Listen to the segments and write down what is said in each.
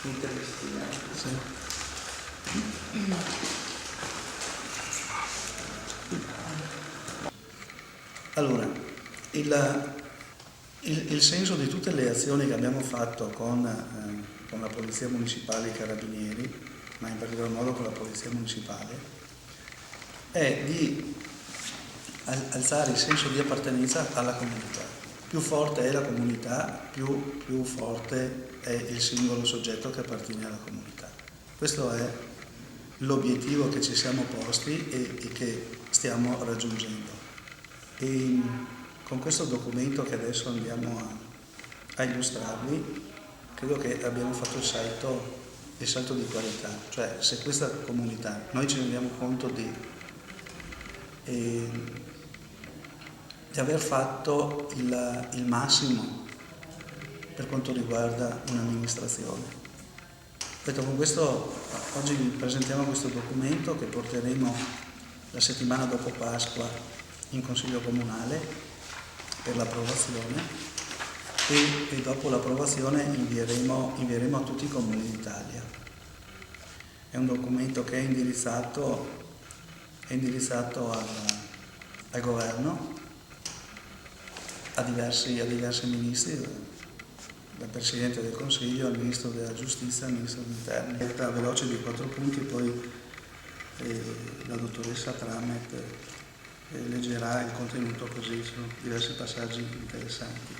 intervistino. Sì. Allora, il senso di tutte le azioni che abbiamo fatto con la Polizia Municipale e i Carabinieri, ma in particolar modo con la Polizia Municipale, è di alzare il senso di appartenenza alla comunità. Più forte è la comunità, più forte è il singolo soggetto che appartiene alla comunità. Questo è l'obiettivo che ci siamo posti e che stiamo raggiungendo. E con questo documento che adesso andiamo a illustrarvi, credo che abbiamo fatto il salto di qualità. Cioè, se questa comunità, noi ci rendiamo conto di aver fatto il massimo per quanto riguarda un'amministrazione. Con questo, oggi vi presentiamo questo documento che porteremo la settimana dopo Pasqua in Consiglio Comunale per l'approvazione e dopo l'approvazione invieremo a tutti i comuni d'Italia. È un documento che è indirizzato al governo, a diversi ministri, dal Presidente del Consiglio al Ministro della Giustizia, al Ministro dell'Interno. Letta veloce di 4 punti, poi la dottoressa Tramet leggerà il contenuto, così sono diversi passaggi interessanti.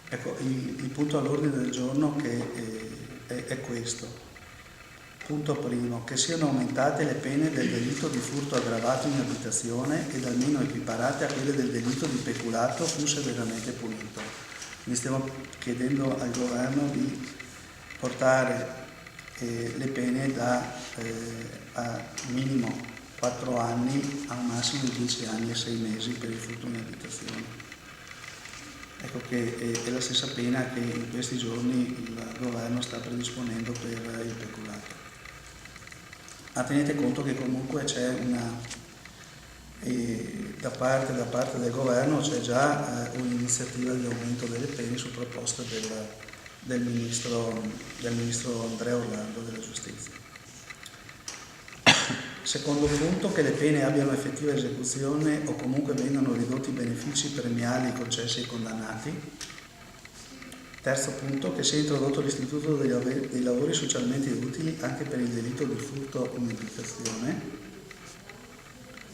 Ecco, il punto all'ordine del giorno è questo. Punto primo, che siano aumentate le pene del delitto di furto aggravato in abitazione ed almeno equiparate a quelle del delitto di peculato più severamente punito. Quindi stiamo chiedendo al governo di portare le pene a minimo 4 anni a un massimo di 10 anni e 6 mesi per il furto in abitazione. Ecco che è la stessa pena che in questi giorni il governo sta predisponendo per il peculato. Ma tenete conto che comunque c'è da parte del governo c'è già un'iniziativa di aumento delle pene su proposta del ministro Andrea Orlando della Giustizia. Secondo punto, che le pene abbiano effettiva esecuzione o comunque vengano ridotti i benefici premiali concessi ai condannati. Terzo punto, che sia introdotto l'istituto dei lavori socialmente utili anche per il delitto di furto in abitazione.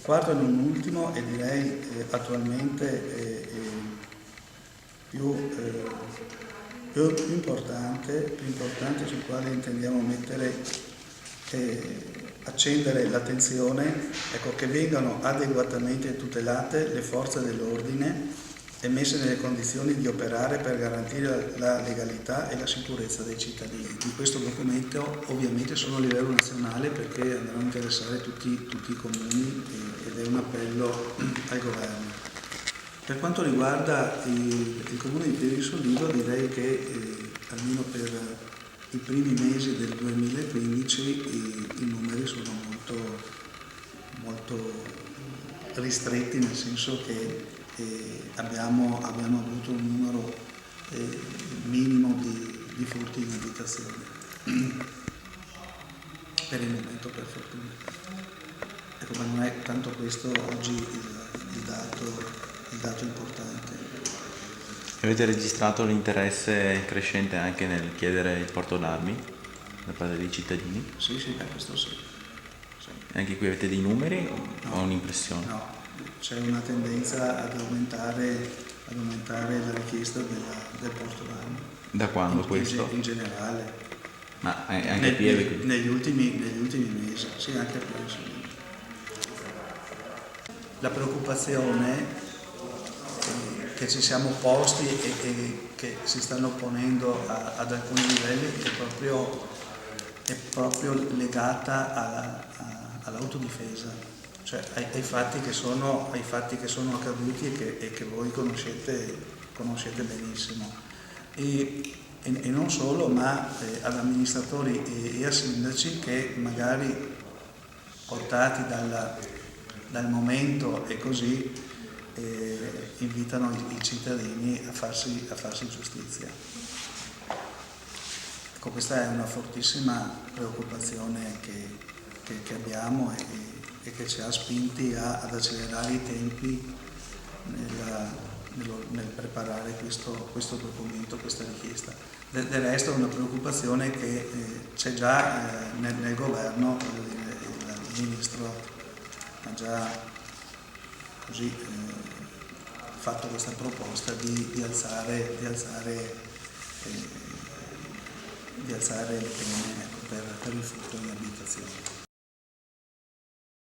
Quarto e non ultimo, e direi attualmente più importante sul quale intendiamo accendere l'attenzione, ecco, che vengano adeguatamente tutelate le forze dell'ordine e messe nelle condizioni di operare per garantire la legalità e la sicurezza dei cittadini. Di questo documento ovviamente sono a livello nazionale perché andranno a interessare tutti i comuni ed è un appello al governo. Per quanto riguarda il comune di Pieve di Solivo, direi che almeno per i primi mesi del 2015 i numeri sono molto ristretti, nel senso che abbiamo avuto un numero minimo di furti in abitazione per il momento, per fortuna. Ecco, ma non è tanto questo oggi il dato importante. Avete registrato l'interesse crescente anche nel chiedere il porto d'armi da parte dei cittadini? Sì, questo sì. Anche qui avete dei numeri o un'impressione? No, c'è una tendenza ad aumentare la richiesta del porto d'armi. Da quando questo? In generale. Ma anche a Pieve? Negli ultimi mesi, sì, anche a Pieve. La preoccupazione che ci siamo posti e che si stanno ponendo ad alcuni livelli è proprio legata all'autodifesa, cioè ai fatti che sono accaduti e che voi conoscete benissimo. E non solo, ma ad amministratori e a sindaci che magari portati dal momento e così invitano i cittadini a farsi giustizia. Ecco, questa è una fortissima preoccupazione che abbiamo e che ci ha spinti ad accelerare i tempi nel preparare questo documento, questa richiesta. Del resto è una preoccupazione che c'è già nel governo, il ministro ha già così fatto questa proposta di alzare le pene, ecco, per il furto in abitazione.